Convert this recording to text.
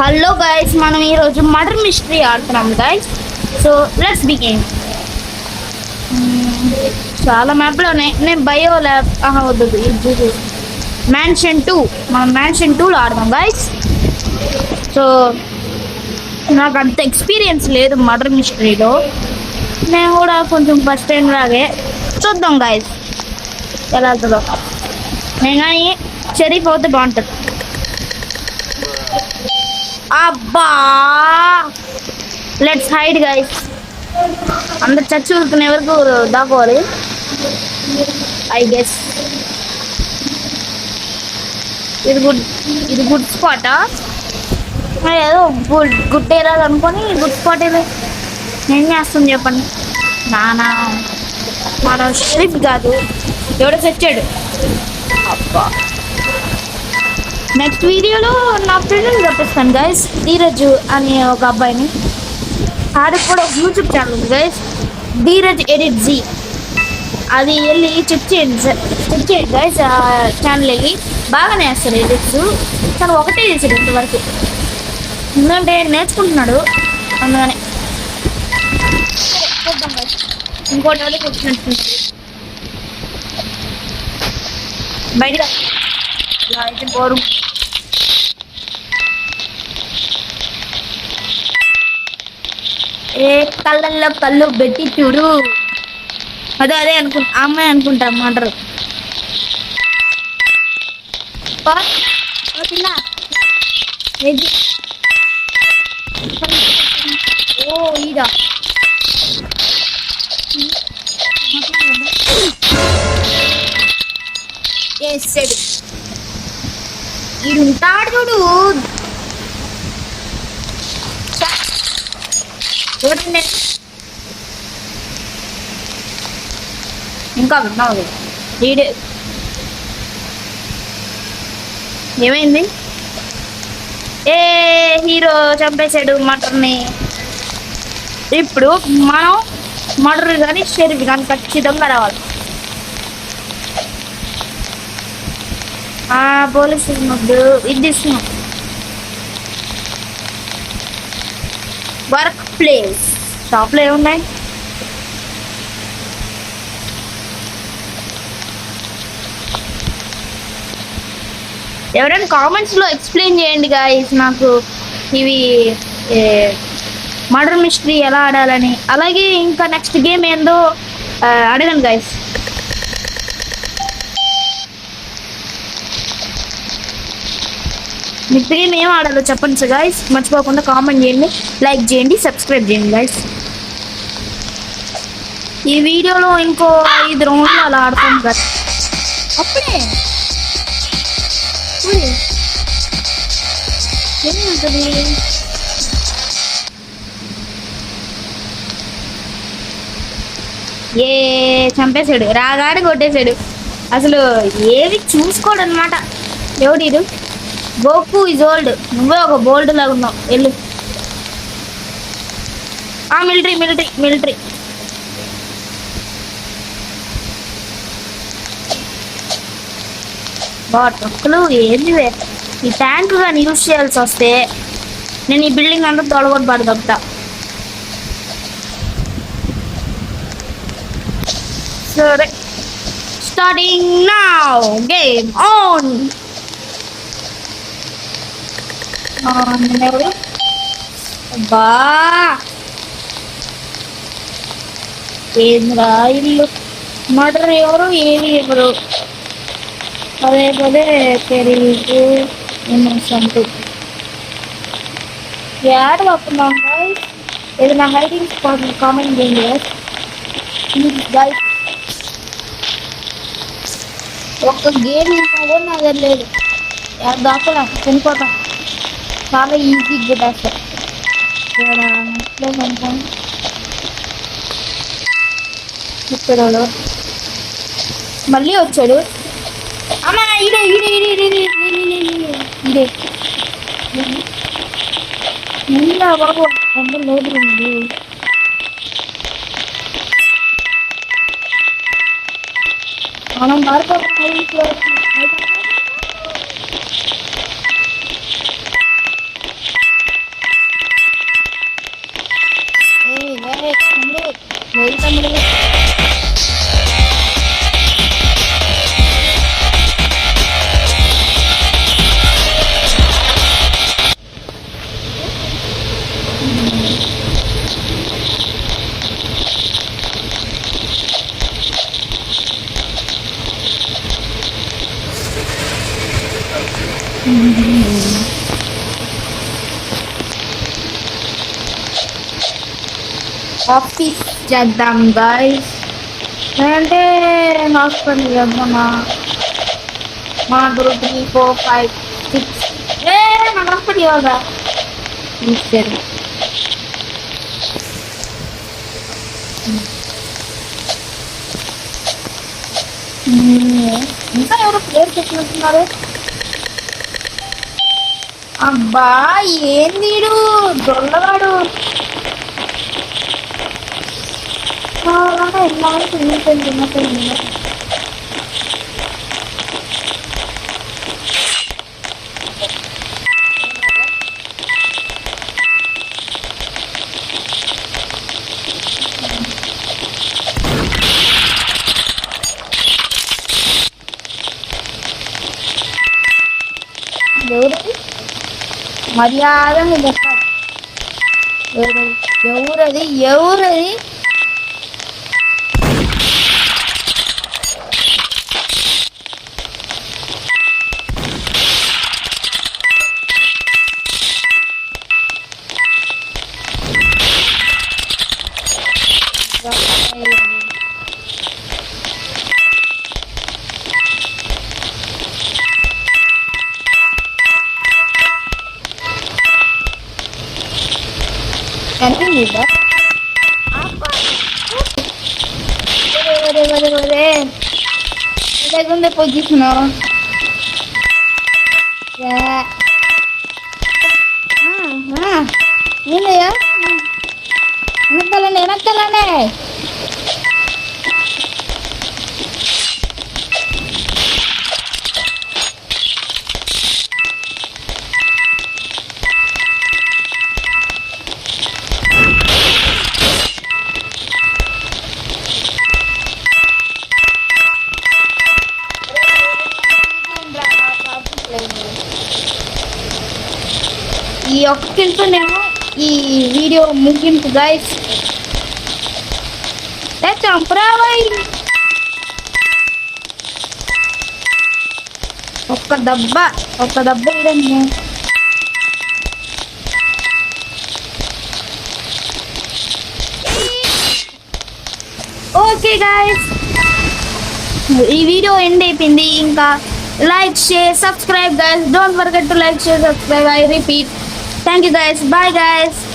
Hello guys, మనం ఈరోజు murder mystery ఆడుతున్నాం గైస్. So let's begin. చాలా మ్యాప్లో నేను బయో ల్యాబ్ వద్దు, ఇది మ్యాన్షన్ 2. మనం మ్యాన్షన్ 2లో ఆడదాం గైస్. సో నాకు అంత ఎక్స్పీరియన్స్ లేదు మర్డర్ మిస్టరీలో, నేను కూడా కొంచెం ఫస్ట్ టైం లాగే చూద్దాం గైస్ ఎలా అవుతుందో. నేను కానీ షరీఫ్ అవుతే బాగుంటుంది. అబ్బా, లెట్స్ హైడ్ గైస్. అందరు చచ్చి ఊరుకునే వరకు దాకోవాలి ఐ గెస్. ఇది గుడ్ స్పాటా? ఏదో గుడ్ ఏరియా అనుకొని గుడ్ స్పాట్ ఏదో. ఏం చేస్తుంది చెప్పండి. నానా మన షరీఫ్ కాదు, ఎవడో చచ్చాడు. అబ్బా, నెక్స్ట్ వీడియోలో నా ఫ్రెండ్ని చూపిస్తాను గైస్. ధీరజ్ అనే ఒక అబ్బాయిని, ఆడికి కూడా ఒక యూట్యూబ్ ఛానల్ ఉంది గైస్, ధీరజ్ ఎడిట్ జీ. అది వెళ్ళి చెక్ చేయండి గైస్. ఆ ఛానల్ వెళ్ళి బాగానే వేస్తారు ఎడిట్స్. తను ఒకటే చేసాడు ఇంతవరకు, ఎందుకంటే నేర్చుకుంటున్నాడు అందుకని. చూద్దాం గైస్, ఇంకోటి వాళ్ళకి వచ్చినట్టు బయటగా ఇలా అయితే బోరు. ఏ కళ్ళల్లో కళ్ళు పెట్టి చూడు. అదే అనుకుంటా, అమ్మాయి అనుకుంటా మాటలు. ఓ ఈడ వేసాడు. ఈడుంటాడు చూడు. చూడండి, ఇంకా విన్నావు వీడు. ఏమైంది? ఏ హీరో చంపేశాడు మటర్ని. ఇప్పుడు మనం మటర్ కానీ షెరీఫ్ కానీ ఖచ్చితంగా రావాలి. పోలీసు ముద్దు ఇది ఇస్తున్నాం. వర్క్ ప్లేస్ షాప్లో ఏమున్నాయి? ఎవరైనా కామెంట్స్లో ఎక్స్ప్లెయిన్ చేయండి గాయస్ నాకు ఇవి మర్డర్ మిస్టరీ ఎలా ఆడాలని. అలాగే ఇంకా నెక్స్ట్ గేమ్ ఏందో అడగండి గాయస్. నెక్స్ట్ గేమ్ ఏం ఆడాలో చెప్పండి గాయస్. మర్చిపోకుండా కామెంట్ చేయండి, లైక్ చేయండి, సబ్స్క్రైబ్ చేయండి గాయస్. ఈ వీడియోలో ఇంకో 5 రౌండ్లు అలా ఆడతాం కదా. అప్పుడే ఏముంటుంది? ఏ చంపేశాడు, రాగాడు కొట్టేశాడు. అసలు ఏవి చూసుకోడు అనమాట. ఎవడు గోకు ఈజ్ ఓల్డ్. నువ్వే ఒక బోల్డ్ లాగా ఉన్నావు. వెళ్ళు. మిలిటరీ ట్రక్కులు ఏంది? ఈ ట్యాంక్ కానీ యూజ్ చేయాల్సి వస్తే నేను ఈ బిల్డింగ్ అంతా తొలగొట్టు తప్పుతా. సరే, స్టార్టింగ్ నౌ, గేమ్ ఆన్. అబ్బా, ఏంద్రా ఇల్లు మర్డర్ ఎవరు ఏమి ఎవరు పదే పెరిగి సంథింగ్ యాడ్ వస్తున్నాం గైస్. ఏదైనా హైడింగ్ స్పాట్ కామెంట్ చేయండి గైస్. ఒక్క గేమ్ కూడా నా దగ్గర లేదు. దాకా చనిపోతాం. చాలా ఈజీ కొట్టేస్తాం. ఇక్కడ మళ్ళీ వచ్చాడు. అమ్మా ఇదే బాబు, అందరూ లేదు. మనం మారిపోతాం. ఆఫీస్ చేద్దాం గాయస్. అంటే హాస్పిటల్ చేద్దామా? మనకు 3, 4, 5, 6 మన హాస్పిటల్ ఇవ్వగా సరే. ఇంకా ఎవరో ప్లేస్ చెప్పినట్టున్నారు. అబ్బా ఏంది దొల్లగాడు ఎవరది మర్యాదగా చెప్తారు. ఎవరది ఎవరది? కనిపించిందా? లేకుంటే పొజిషన్ ఏందయ్యా వెనకాలనే వెనకాలనే. ఈ ఒక్క కిల్తోనేమో ఈ వీడియో ముగింపు గైస్. చంపరాబాయ్ ఒక్క దెబ్బ ఇదండి. ఓకే గైస్ ఈ వీడియో ఎండ్ అయిపోయింది. ఇంకా like, share, subscribe guys. Don't forget to like, share, subscribe. I repeat. Thank you guys. Bye guys.